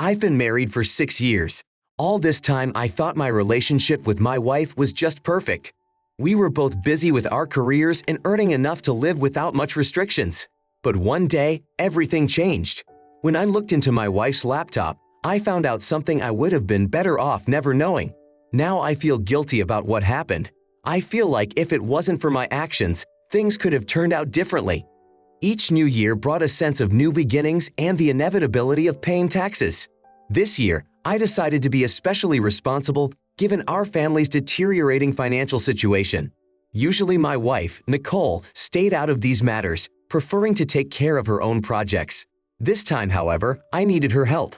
I've been married for 6 years. All this time, I thought my relationship with my wife was just perfect. We were both busy with our careers and earning enough to live without much restrictions. But one day, everything changed. When I looked into my wife's laptop, I found out something I would have been better off never knowing. Now I feel guilty about what happened. I feel like if it wasn't for my actions, things could have turned out differently. Each new year brought a sense of new beginnings and the inevitability of paying taxes. This year, I decided to be especially responsible given our family's deteriorating financial situation. Usually my wife, Nicole, stayed out of these matters, preferring to take care of her own projects. This time, however, I needed her help.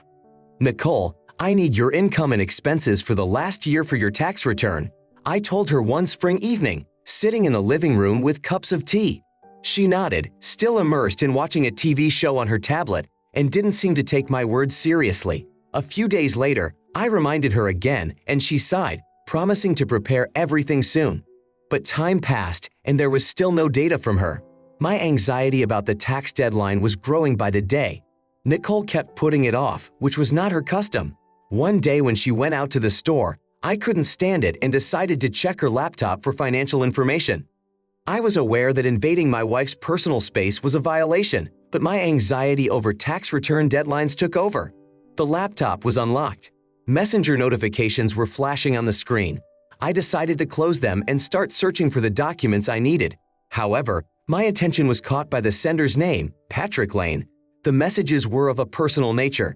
"Nicole, I need your income and expenses for the last year for your tax return," I told her one spring evening, sitting in the living room with cups of tea. She nodded, still immersed in watching a TV show on her tablet, and didn't seem to take my words seriously. A few days later, I reminded her again, and she sighed, promising to prepare everything soon. But time passed, and there was still no data from her. My anxiety about the tax deadline was growing by the day. Nicole kept putting it off, which was not her custom. One day when she went out to the store, I couldn't stand it and decided to check her laptop for financial information. I was aware that invading my wife's personal space was a violation, but my anxiety over tax return deadlines took over. The laptop was unlocked. Messenger notifications were flashing on the screen. I decided to close them and start searching for the documents I needed. However, my attention was caught by the sender's name, Patrick Lane. The messages were of a personal nature.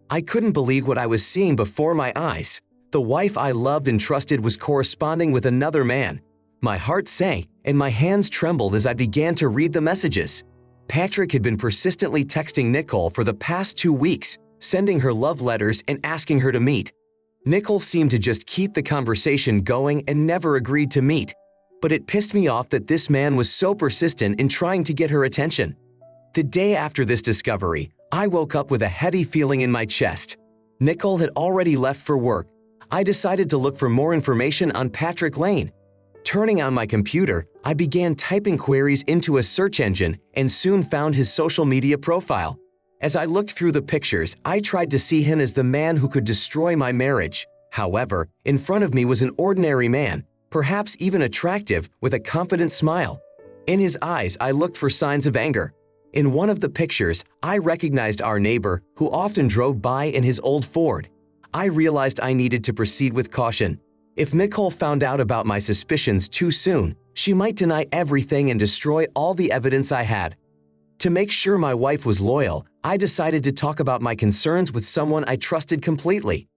I couldn't believe what I was seeing before my eyes. The wife I loved and trusted was corresponding with another man. My heart sank and my hands trembled as I began to read the messages. Patrick had been persistently texting Nicole for the past 2 weeks, sending her love letters and asking her to meet. Nicole seemed to just keep the conversation going and never agreed to meet. But it pissed me off that this man was so persistent in trying to get her attention. The day after this discovery, I woke up with a heavy feeling in my chest. Nicole had already left for work. I decided to look for more information on Patrick Lane. Turning on my computer, I began typing queries into a search engine and soon found his social media profile. As I looked through the pictures, I tried to see him as the man who could destroy my marriage. However, in front of me was an ordinary man, perhaps even attractive, with a confident smile. In his eyes, I looked for signs of anger. In one of the pictures, I recognized our neighbor, who often drove by in his old Ford. I realized I needed to proceed with caution. If Nicole found out about my suspicions too soon, she might deny everything and destroy all the evidence I had. To make sure my wife was loyal, I decided to talk about my concerns with someone I trusted completely.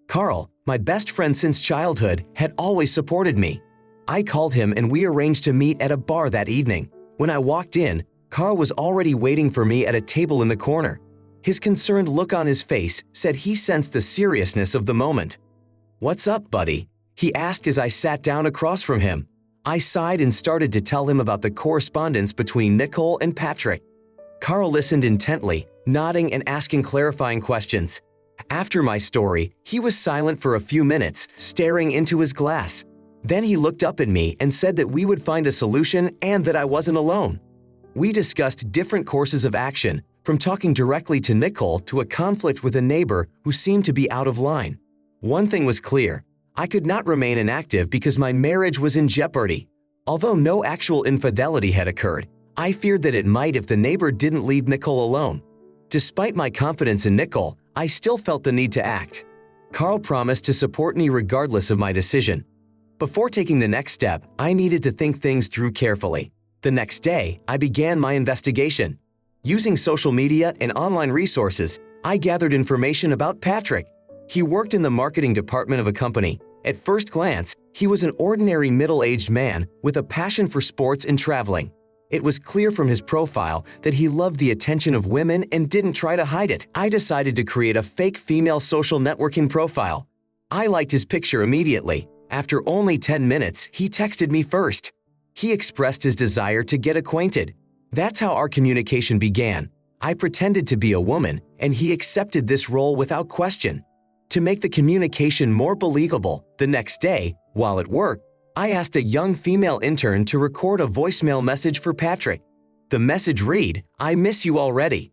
Carl, my best friend since childhood, had always supported me. I called him and we arranged to meet at a bar that evening. When I walked in, Carl was already waiting for me at a table in the corner. His concerned look on his face said he sensed the seriousness of the moment. "What's up, buddy?" he asked as I sat down across from him. I sighed and started to tell him about the correspondence between Nicole and Patrick. Carl listened intently, nodding and asking clarifying questions. After my story, he was silent for a few minutes, staring into his glass. Then he looked up at me and said that we would find a solution and that I wasn't alone. We discussed different courses of action, from talking directly to Nicole to a conflict with a neighbor who seemed to be out of line. One thing was clear. I could not remain inactive because my marriage was in jeopardy. Although no actual infidelity had occurred, I feared that it might if the neighbor didn't leave Nicole alone. Despite my confidence in Nicole, I still felt the need to act. Carl promised to support me regardless of my decision. Before taking the next step, I needed to think things through carefully. The next day, I began my investigation. Using social media and online resources, I gathered information about Patrick. He worked in the marketing department of a company. At first glance, he was an ordinary middle-aged man with a passion for sports and traveling. It was clear from his profile that he loved the attention of women and didn't try to hide it. I decided to create a fake female social networking profile. I liked his picture immediately. After only 10 minutes, he texted me first. He expressed his desire to get acquainted. That's how our communication began. I pretended to be a woman, and he accepted this role without question. To make the communication more believable, the next day, while at work, I asked a young female intern to record a voicemail message for Patrick. The message read, "I miss you already."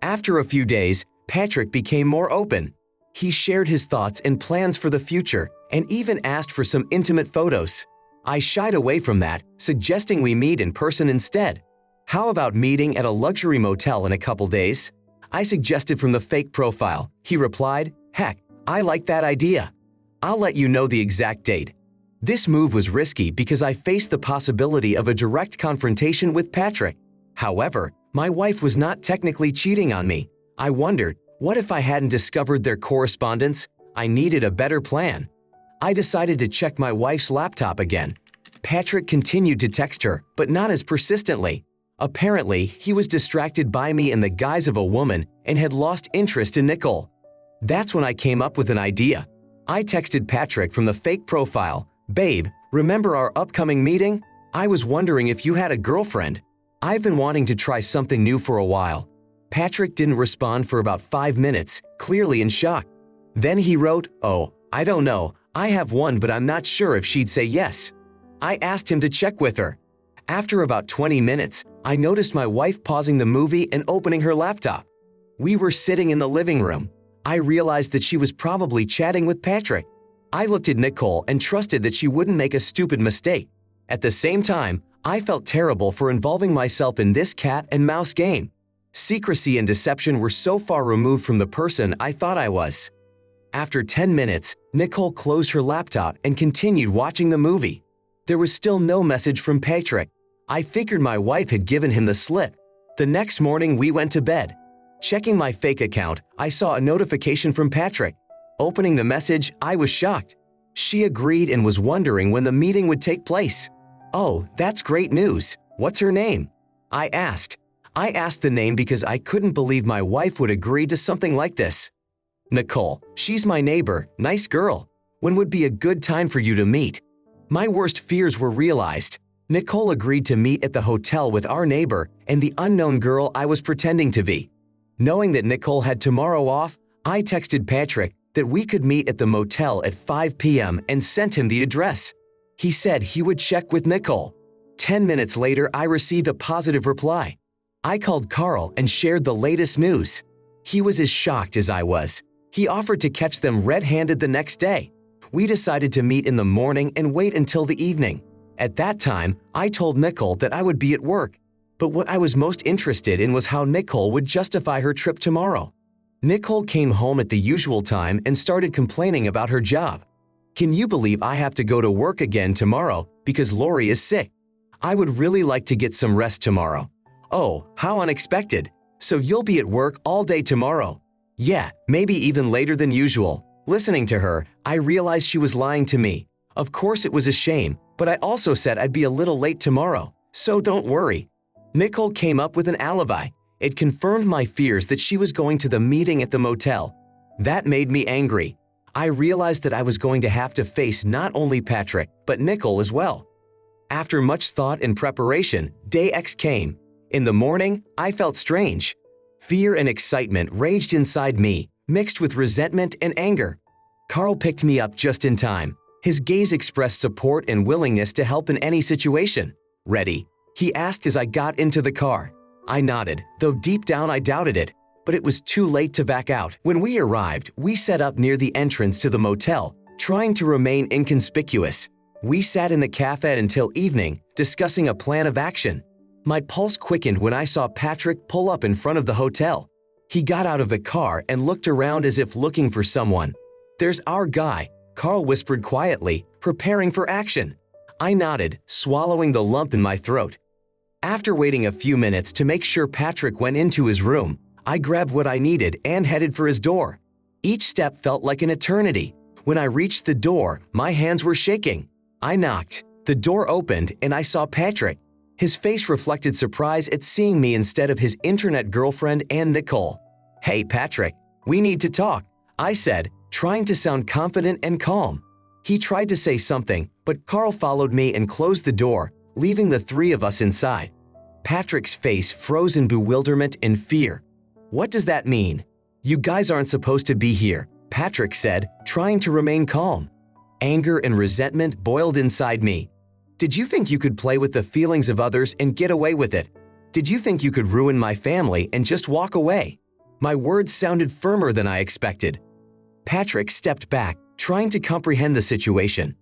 After a few days, Patrick became more open. He shared his thoughts and plans for the future and even asked for some intimate photos. I shied away from that, suggesting we meet in person instead. How about meeting at a luxury motel in a couple days? I suggested from the fake profile. He replied, "Heck, I like that idea. I'll let you know the exact date." This move was risky because I faced the possibility of a direct confrontation with Patrick. However, my wife was not technically cheating on me. I wondered, what if I hadn't discovered their correspondence? I needed a better plan. I decided to check my wife's laptop again. Patrick continued to text her, but not as persistently. Apparently, he was distracted by me in the guise of a woman and had lost interest in Nicole. That's when I came up with an idea. I texted Patrick from the fake profile, "Babe, remember our upcoming meeting? I was wondering if you had a girlfriend. I've been wanting to try something new for a while." Patrick didn't respond for about 5 minutes, clearly in shock. Then he wrote, "Oh, I don't know. I have one, but I'm not sure if she'd say yes." I asked him to check with her. After about 20 minutes, I noticed my wife pausing the movie and opening her laptop. We were sitting in the living room. I realized that she was probably chatting with Patrick. I looked at Nicole and trusted that she wouldn't make a stupid mistake. At the same time, I felt terrible for involving myself in this cat and mouse game. Secrecy and deception were so far removed from the person I thought I was. After 10 minutes, Nicole closed her laptop and continued watching the movie. There was still no message from Patrick. I figured my wife had given him the slip. The next morning, we went to bed. Checking my fake account, I saw a notification from Patrick. Opening the message, I was shocked. She agreed and was wondering when the meeting would take place. "Oh, that's great news. What's her name?" I asked. I asked the name because I couldn't believe my wife would agree to something like this. "Nicole, she's my neighbor, nice girl. When would be a good time for you to meet?" My worst fears were realized. Nicole agreed to meet at the hotel with our neighbor and the unknown girl I was pretending to be. Knowing that Nicole had tomorrow off, I texted Patrick that we could meet at the motel at 5 p.m. and sent him the address. He said he would check with Nicole. 10 minutes later, I received a positive reply. I called Carl and shared the latest news. He was as shocked as I was. He offered to catch them red-handed the next day. We decided to meet in the morning and wait until the evening. At that time, I told Nicole that I would be at work. But what I was most interested in was how Nicole would justify her trip tomorrow. Nicole came home at the usual time and started complaining about her job. "Can you believe I have to go to work again tomorrow because Lori is sick? I would really like to get some rest tomorrow." "Oh, how unexpected. So you'll be at work all day tomorrow?" "Yeah, maybe even later than usual." Listening to her, I realized she was lying to me. Of course it was a shame, but I also said I'd be a little late tomorrow, so don't worry. Nicole came up with an alibi. It confirmed my fears that she was going to the meeting at the motel. That made me angry. I realized that I was going to have to face not only Patrick, but Nicole as well. After much thought and preparation, day X came. In the morning, I felt strange. Fear and excitement raged inside me, mixed with resentment and anger. Carl picked me up just in time. His gaze expressed support and willingness to help in any situation. "Ready?" he asked as I got into the car. I nodded, though deep down I doubted it, but it was too late to back out. When we arrived, we set up near the entrance to the motel, trying to remain inconspicuous. We sat in the cafe until evening, discussing a plan of action. My pulse quickened when I saw Patrick pull up in front of the hotel. He got out of the car and looked around as if looking for someone. "There's our guy," Carl whispered quietly, preparing for action. I nodded, swallowing the lump in my throat. After waiting a few minutes to make sure Patrick went into his room, I grabbed what I needed and headed for his door. Each step felt like an eternity. When I reached the door, my hands were shaking. I knocked. The door opened and I saw Patrick. His face reflected surprise at seeing me instead of his internet girlfriend and Nicole. "Hey, Patrick, we need to talk," I said, trying to sound confident and calm. He tried to say something, but Carl followed me and closed the door, leaving the three of us inside. Patrick's face froze in bewilderment and fear. "What does that mean?" "You guys aren't supposed to be here," Patrick said, trying to remain calm. Anger and resentment boiled inside me. "Did you think you could play with the feelings of others and get away with it? Did you think you could ruin my family and just walk away?" My words sounded firmer than I expected. Patrick stepped back, trying to comprehend the situation.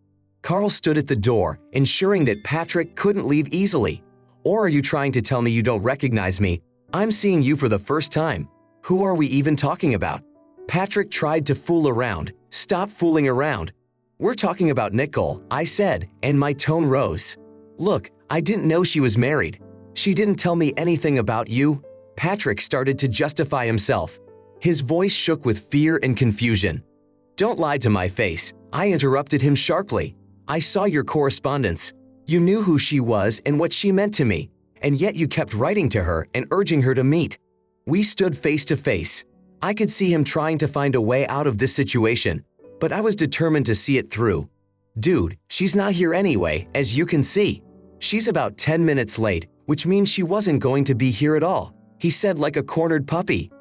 Carl stood at the door, ensuring that Patrick couldn't leave easily. Or are you trying to tell me you don't recognize me? I'm seeing you for the first time. Who are we even talking about? Patrick tried to fool around. Stop fooling around. We're talking about Nicole, I said, and my tone rose. Look, I didn't know she was married. She didn't tell me anything about you. Patrick started to justify himself. His voice shook with fear and confusion. Don't lie to my face, I interrupted him sharply. I saw your correspondence. You knew who she was and what she meant to me, and yet you kept writing to her and urging her to meet. We stood face to face. I could see him trying to find a way out of this situation, but I was determined to see it through. Dude, she's not here anyway, as you can see. She's about 10 minutes late, which means she wasn't going to be here at all, he said like a cornered puppy.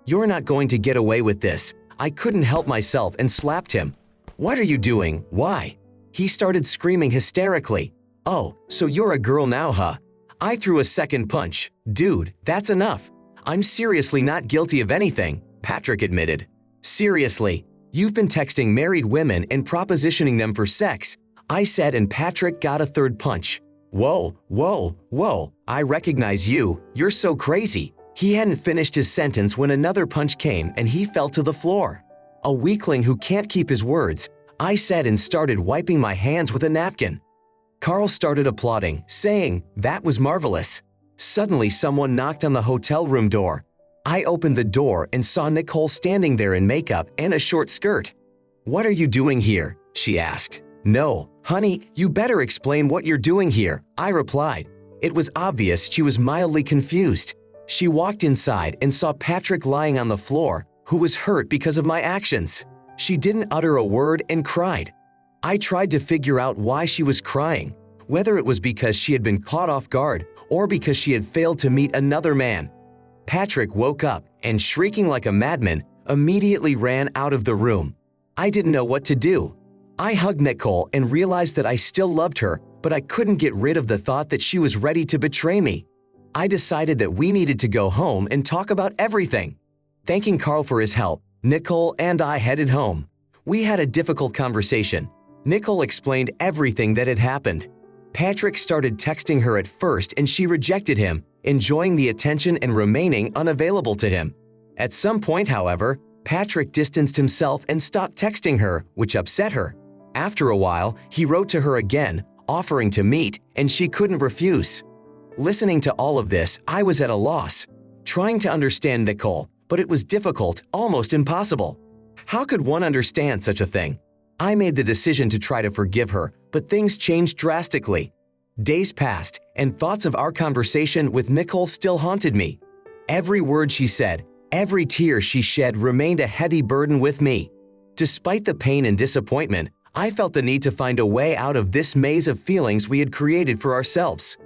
You're not going to get away with this. I couldn't help myself and slapped him. What are you doing? Why? He started screaming hysterically. Oh, so you're a girl now, huh? I threw a second punch. Dude, that's enough. I'm seriously not guilty of anything, Patrick admitted. Seriously, you've been texting married women and propositioning them for sex, I said, and Patrick got a third punch. Whoa, whoa, whoa, I recognize you. You're so crazy. He hadn't finished his sentence when another punch came and he fell to the floor. A weakling who can't keep his words, I said, and started wiping my hands with a napkin. Carl started applauding, saying, that was marvelous. Suddenly someone knocked on the hotel room door. I opened the door and saw Nicole standing there in makeup and a short skirt. What are you doing here? She asked. No, honey, you better explain what you're doing here, I replied. It was obvious she was mildly confused. She walked inside and saw Patrick lying on the floor, who was hurt because of my actions. She didn't utter a word and cried. I tried to figure out why she was crying, whether it was because she had been caught off guard or because she had failed to meet another man. Patrick woke up and, shrieking like a madman, immediately ran out of the room. I didn't know what to do. I hugged Nicole and realized that I still loved her, but I couldn't get rid of the thought that she was ready to betray me. I decided that we needed to go home and talk about everything. Thanking Carl for his help, Nicole and I headed home. We had a difficult conversation. Nicole explained everything that had happened. Patrick started texting her at first and she rejected him, enjoying the attention and remaining unavailable to him. At some point, however, Patrick distanced himself and stopped texting her, which upset her. After a while, he wrote to her again, offering to meet, and she couldn't refuse. Listening to all of this, I was at a loss, trying to understand Nicole, but it was difficult, almost impossible. How could one understand such a thing? I made the decision to try to forgive her, but things changed drastically. Days passed, and thoughts of our conversation with Nicole still haunted me. Every word she said, every tear she shed remained a heavy burden with me. Despite the pain and disappointment, I felt the need to find a way out of this maze of feelings we had created for ourselves.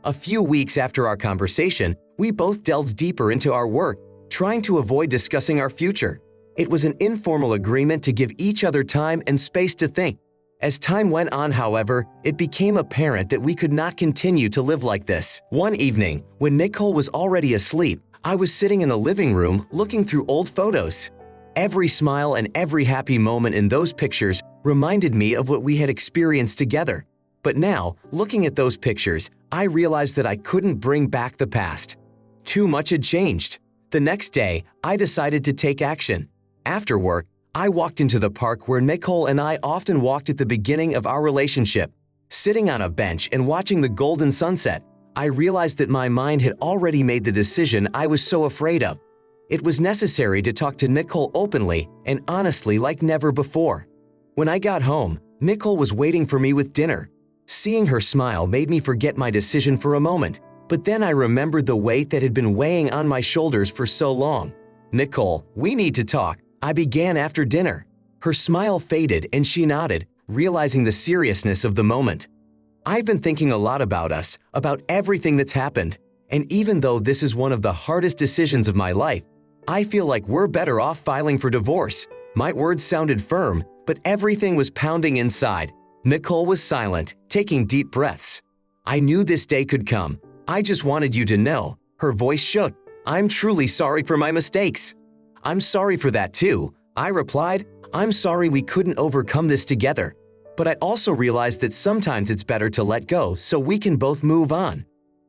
A few weeks after our conversation, we both delved deeper into our work, trying to avoid discussing our future. It was an informal agreement to give each other time and space to think. As time went on, however, it became apparent that we could not continue to live like this. One evening, when Nicole was already asleep, I was sitting in the living room looking through old photos. Every smile and every happy moment in those pictures reminded me of what we had experienced together. But now, looking at those pictures, I realized that I couldn't bring back the past. Too much had changed. The next day, I decided to take action. After work, I walked into the park where Nicole and I often walked at the beginning of our relationship. Sitting on a bench and watching the golden sunset, I realized that my mind had already made the decision I was so afraid of. It was necessary to talk to Nicole openly and honestly like never before. When I got home, Nicole was waiting for me with dinner. Seeing her smile made me forget my decision for a moment, but then I remembered the weight that had been weighing on my shoulders for so long. Nicole, we need to talk, I began after dinner. Her smile faded and she nodded, realizing the seriousness of the moment. I've been thinking a lot about us, about everything that's happened, and even though this is one of the hardest decisions of my life, I feel like we're better off filing for divorce. My words sounded firm, but everything was pounding inside. Nicole was silent, taking deep breaths. I knew this day could come. I just wanted you to know. Her voice shook. I'm truly sorry for my mistakes. I'm sorry for that too, I replied. I'm sorry we couldn't overcome this together. But I also realized that sometimes it's better to let go so we can both move on.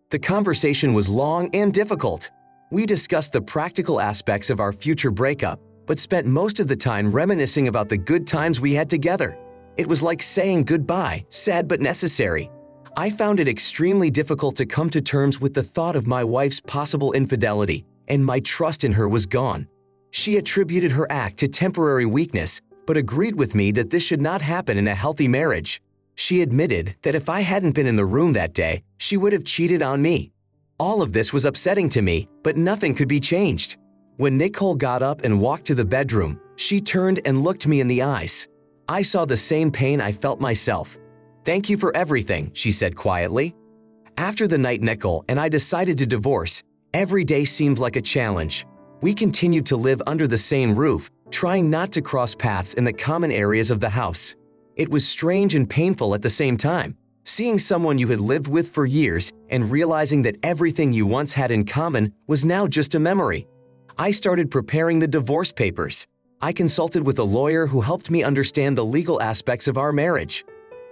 The conversation was long and difficult. We discussed the practical aspects of our future breakup, but spent most of the time reminiscing about the good times we had together. It was like saying goodbye, sad but necessary. I found it extremely difficult to come to terms with the thought of my wife's possible infidelity, and my trust in her was gone. She attributed her act to temporary weakness, but agreed with me that this should not happen in a healthy marriage. She admitted that if I hadn't been in the room that day, she would have cheated on me. All of this was upsetting to me, but nothing could be changed. When Nicole got up and walked to the bedroom, she turned and looked me in the eyes. I saw the same pain I felt myself. "Thank you for everything," she said quietly. After the night Nicole and I decided to divorce, every day seemed like a challenge. We continued to live under the same roof, trying not to cross paths in the common areas of the house. It was strange and painful at the same time, seeing someone you had lived with for years and realizing that everything you once had in common was now just a memory. I started preparing the divorce papers. I consulted with a lawyer who helped me understand the legal aspects of our marriage.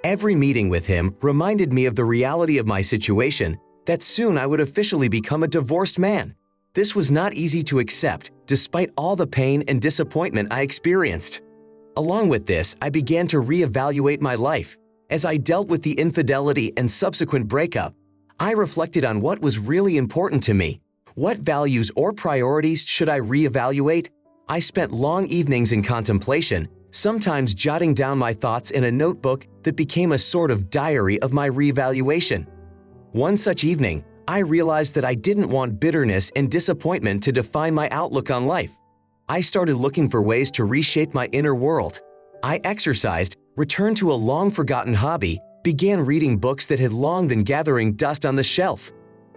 Every meeting with him reminded me of the reality of my situation, that soon I would officially become a divorced man. This was not easy to accept, despite all the pain and disappointment I experienced. Along with this, I began to reevaluate my life. As I dealt with the infidelity and subsequent breakup, I reflected on what was really important to me. What values or priorities should I reevaluate? I spent long evenings in contemplation, sometimes jotting down my thoughts in a notebook that became a sort of diary of my reevaluation. One such evening, I realized that I didn't want bitterness and disappointment to define my outlook on life. I started looking for ways to reshape my inner world. I exercised, returned to a long-forgotten hobby, began reading books that had long been gathering dust on the shelf.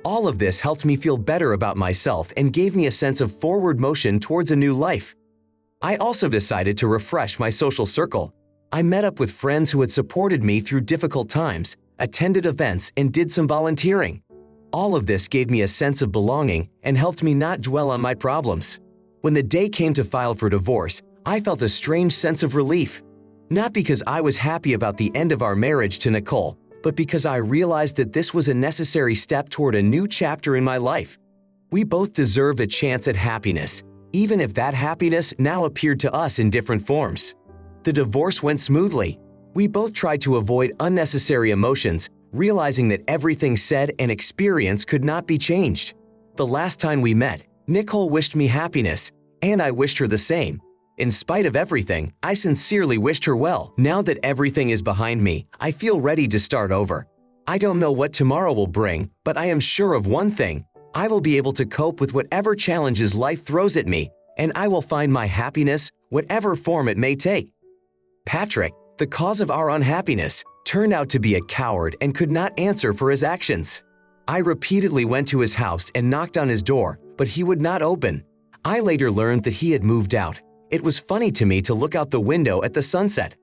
All of this helped me feel better about myself and gave me a sense of forward motion towards a new life. I also decided to refresh my social circle. I met up with friends who had supported me through difficult times, attended events, and did some volunteering. All of this gave me a sense of belonging and helped me not dwell on my problems. When the day came to file for divorce, I felt a strange sense of relief. Not because I was happy about the end of our marriage to Nicole, but because I realized that this was a necessary step toward a new chapter in my life. We both deserved a chance at happiness, even if that happiness now appeared to us in different forms. The divorce went smoothly. We both tried to avoid unnecessary emotions, realizing that everything said and experienced could not be changed. The last time we met, Nicole wished me happiness, and I wished her the same. In spite of everything, I sincerely wished her well. Now that everything is behind me, I feel ready to start over. I don't know what tomorrow will bring, but I am sure of one thing. I will be able to cope with whatever challenges life throws at me, and I will find my happiness, whatever form it may take. Patrick, the cause of our unhappiness, turned out to be a coward and could not answer for his actions. I repeatedly went to his house and knocked on his door, but he would not open. I later learned that he had moved out. It was funny to me to look out the window at the sunset.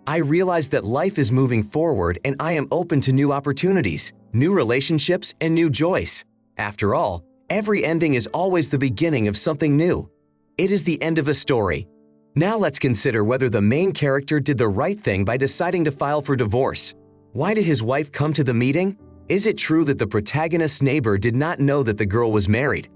I realized that life is moving forward and I am open to new opportunities, new relationships, and new joys. After all, every ending is always the beginning of something new. It is the end of a story. Now let's consider whether the main character did the right thing by deciding to file for divorce. Why did his wife come to the meeting? Is it true that the protagonist's neighbor did not know that the girl was married?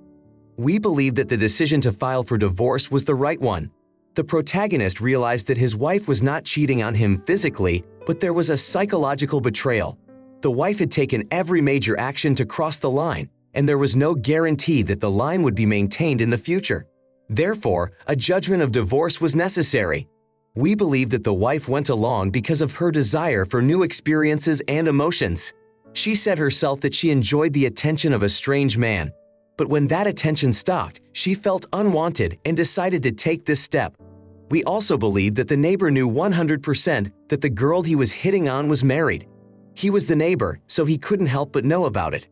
We believe that the decision to file for divorce was the right one. The protagonist realized that his wife was not cheating on him physically, but there was a psychological betrayal. The wife had taken every major action to cross the line, and there was no guarantee that the line would be maintained in the future. Therefore, a judgment of divorce was necessary. We believe that the wife went along because of her desire for new experiences and emotions. She said herself that she enjoyed the attention of a strange man. But when that attention stopped, she felt unwanted and decided to take this step. We also believe that the neighbor knew 100% that the girl he was hitting on was married. He was the neighbor, so he couldn't help but know about it.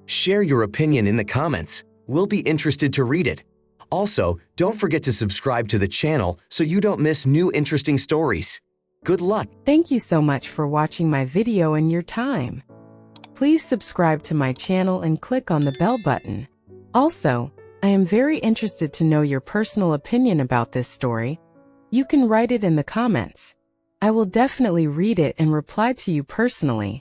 Share your opinion in the comments. We'll be interested to read it. Also, don't forget to subscribe to the channel so you don't miss new interesting stories. Good luck! Thank you so much for watching my video and your time. Please subscribe to my channel and click on the bell button. Also, I am very interested to know your personal opinion about this story. You can write it in the comments. I will definitely read it and reply to you personally.